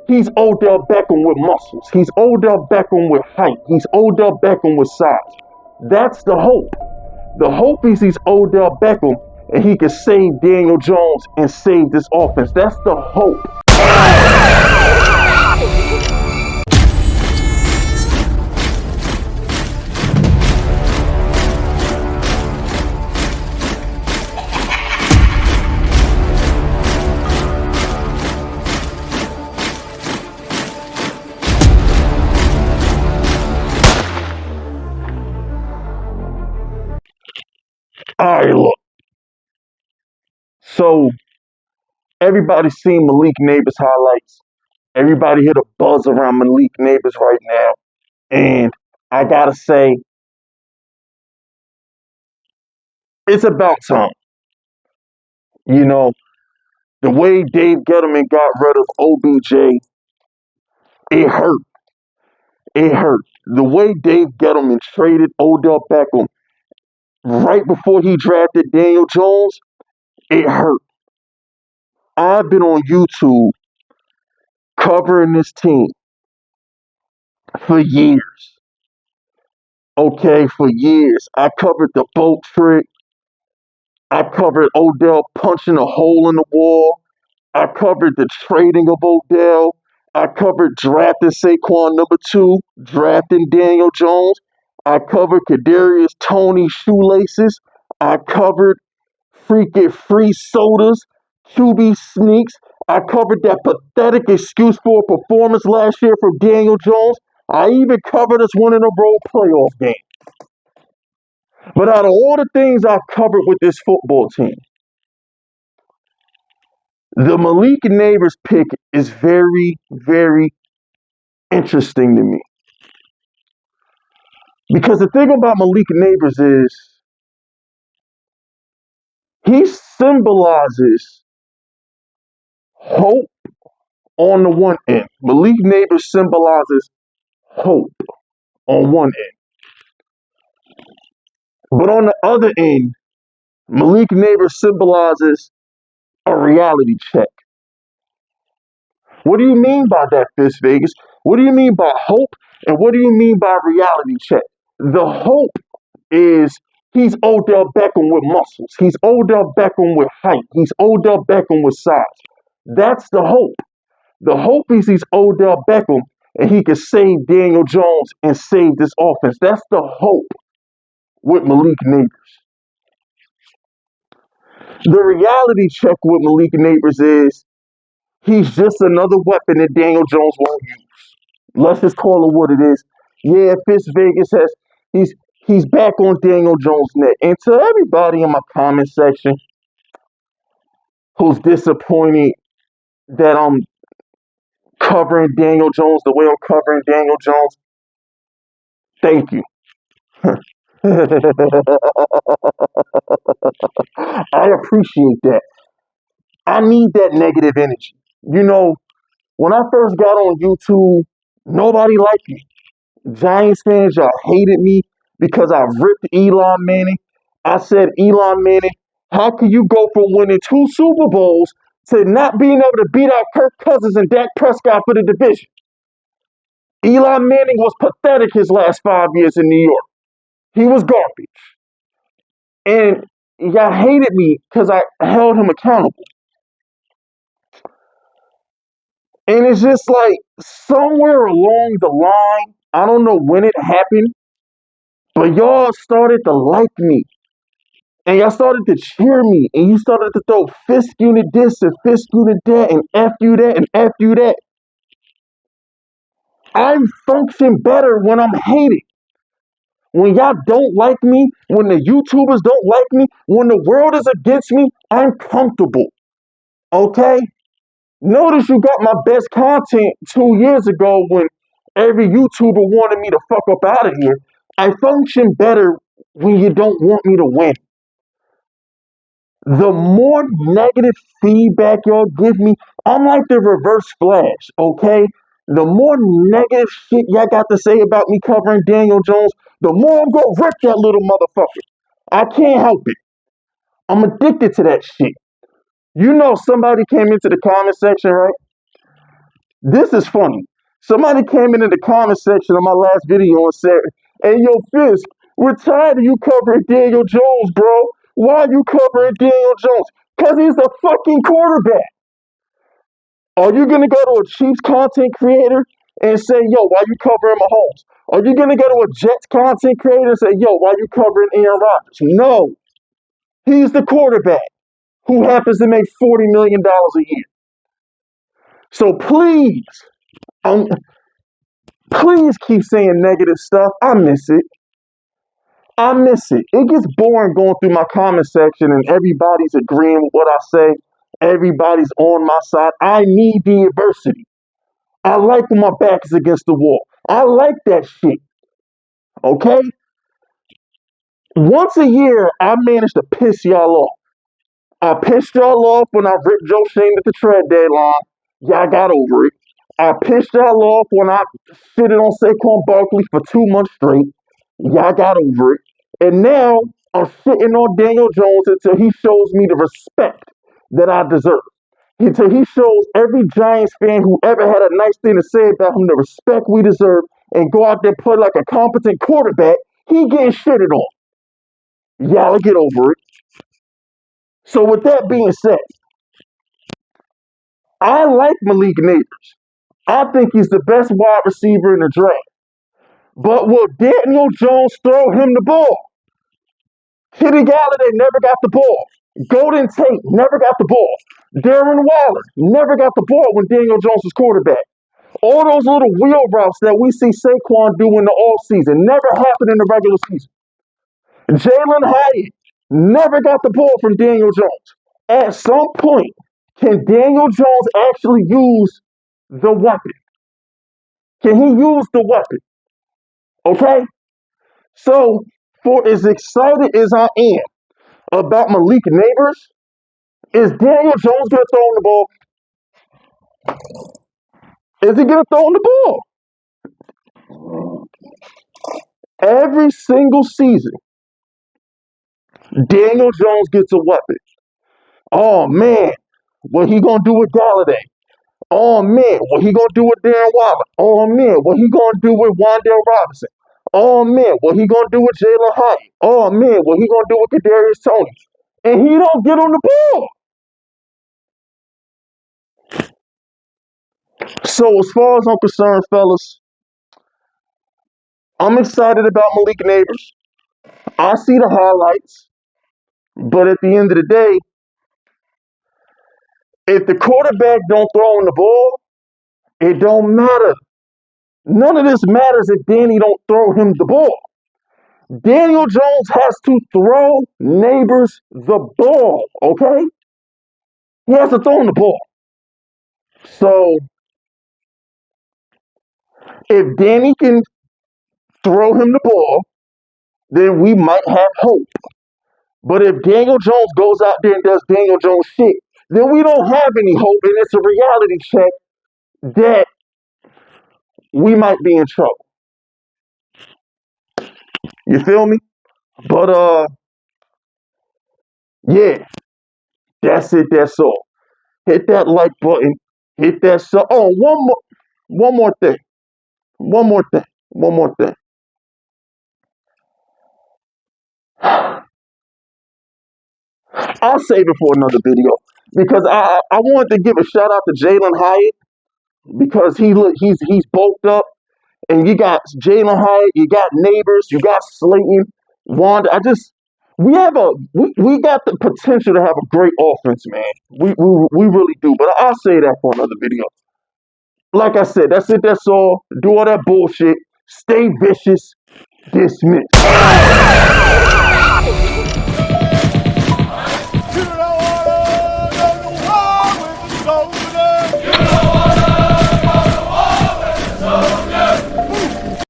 He's Odell Beckham with muscles. He's Odell Beckham with height. He's Odell Beckham with size. That's the hope. The hope is he's Odell Beckham and he can save Daniel Jones and save this offense. That's the hope. All right, look. So everybody's seen Malik Nabers highlights. Everybody hit a buzz around Malik Nabers right now. And I gotta say, it's about time. You know, the way Dave Gettleman got rid of OBJ, it hurt. It hurt. The way Dave Gettleman traded Odell Beckham right before he drafted Daniel Jones, it hurt. I've been on YouTube covering this team for years. Okay, for years. I covered the boat trick. I covered Odell punching a hole in the wall. I covered the trading of Odell. I covered drafting Saquon #2, drafting Daniel Jones. I covered Kadarius Toney shoelaces. I covered freaking free sodas, QB sneaks. I covered that pathetic excuse for a performance last year from Daniel Jones. I even covered us winning a road playoff game. But out of all the things I've covered with this football team, the Malik Nabers pick is very, very interesting to me. Because the thing about Malik Nabers is he symbolizes hope on the one end. Malik Nabers symbolizes hope on one end. But on the other end, Malik Nabers symbolizes a reality check. What do you mean by that, Fist Vegas? What do you mean by hope? And what do you mean by reality check? The hope is he's Odell Beckham with muscles. He's Odell Beckham with height. He's Odell Beckham with size. That's the hope. The hope is he's Odell Beckham and he can save Daniel Jones and save this offense. That's the hope with Malik Nabers. The reality check with Malik Nabers is he's just another weapon that Daniel Jones won't use. Let's just call it what it is. Yeah, Fitz Vegas he's back on Daniel Jones' neck. And to everybody in my comment section who's disappointed that I'm covering Daniel Jones the way I'm covering Daniel Jones, thank you. I appreciate that. I need that negative energy. You know, when I first got on YouTube, nobody liked me. Giants fans, y'all hated me because I ripped Elon Manning. I said, Elon Manning, how can you go from winning 2 Super Bowls to not being able to beat out Kirk Cousins and Dak Prescott for the division? Elon Manning was pathetic his last 5 years in New York. He was garbage. And y'all hated me because I held him accountable. And it's just like somewhere along the line, I don't know when it happened, but y'all started to like me. And y'all started to cheer me. And you started to throw fist unit this and fist unit that and F you that and F you that. I function better when I'm hated. When y'all don't like me, when the YouTubers don't like me, when the world is against me, I'm comfortable. Okay? Notice you got my best content 2 years ago when every YouTuber wanted me to fuck up out of here. I function better when you don't want me to win. The more negative feedback y'all give me, I'm like the reverse Flash, okay? The more negative shit y'all got to say about me covering Daniel Jones, the more I'm gonna rip that little motherfucker. I can't help it. I'm addicted to that shit. You know somebody came into the comment section, right? This is funny. Somebody came into the comment section of my last video and said, "Hey, yo, Fisk, we're tired of you covering Daniel Jones, bro. Why are you covering Daniel Jones? Because he's the fucking quarterback. Are you going to go to a Chiefs content creator and say, yo, why you covering Mahomes? Are you going to go to a Jets content creator and say, yo, why you covering Aaron Rodgers? No. He's the quarterback who happens to make $40 million a year. So um, please keep saying negative stuff. I miss it. I miss it. It gets boring going through my comment section and everybody's agreeing with what I say. Everybody's on my side. I need the adversity. I like when my back is against the wall. I like that shit. Okay? Once a year, I manage to piss y'all off. I pissed y'all off when I ripped Joe Shane at the trade deadline. Y'all got over it. I pissed y'all off when I shitted on Saquon Barkley for 2 months straight. Y'all got over it. And now I'm shitting on Daniel Jones until he shows me the respect that I deserve. Until he shows every Giants fan who ever had a nice thing to say about him the respect we deserve and go out there and play like a competent quarterback, he getting shitted on. Y'all get over it. So with that being said, I like Malik Nabers. I think he's the best wide receiver in the draft. But will Daniel Jones throw him the ball? Kenny Galladay never got the ball. Golden Tate never got the ball. Darren Waller never got the ball when Daniel Jones was quarterback. All those little wheel routes that we see Saquon do in the offseason never happened in the regular season. Jalen Hyatt never got the ball from Daniel Jones. At some point, can Daniel Jones actually use the weapon? Can he use the weapon? Okay? So, for as excited as I am about Malik Nabers, is Daniel Jones going to throw the ball? Is he going to throw the ball? Every single season, Daniel Jones gets a weapon. Oh, man, what he going to do with Galladay? Oh, man, what he going to do with Darren Waller? Oh, man, what he going to do with Wan'Dale Robinson? Oh, man, what he going to do with Jalen Hyatt? Oh, man, what he going to do with Kadarius Toney? And he don't get on the ball. So as far as I'm concerned, fellas, I'm excited about Malik Nabers. I see the highlights. But at the end of the day, if the quarterback don't throw in the ball, it don't matter. None of this matters if Danny don't throw him the ball. Daniel Jones has to throw Nabers the ball, okay? He has to throw him the ball. So if Danny can throw him the ball, then we might have hope. But if Daniel Jones goes out there and does Daniel Jones shit, then we don't have any hope, and it's a reality check that we might be in trouble. You feel me? But yeah, that's it. That's all. Hit that like button. Hit that sub. Oh, one more thing. One more thing. One more thing. I'll save it for another video because I wanted to give a shout out to Jalen Hyatt because he's bulked up. And you got Jalen Hyatt, you got Nabers, you got Slayton, Wanda. We got the potential to have a great offense, man. We really do. But I'll say that for another video. Like I said, that's it. That's all. Do all that bullshit. Stay vicious. Dismiss.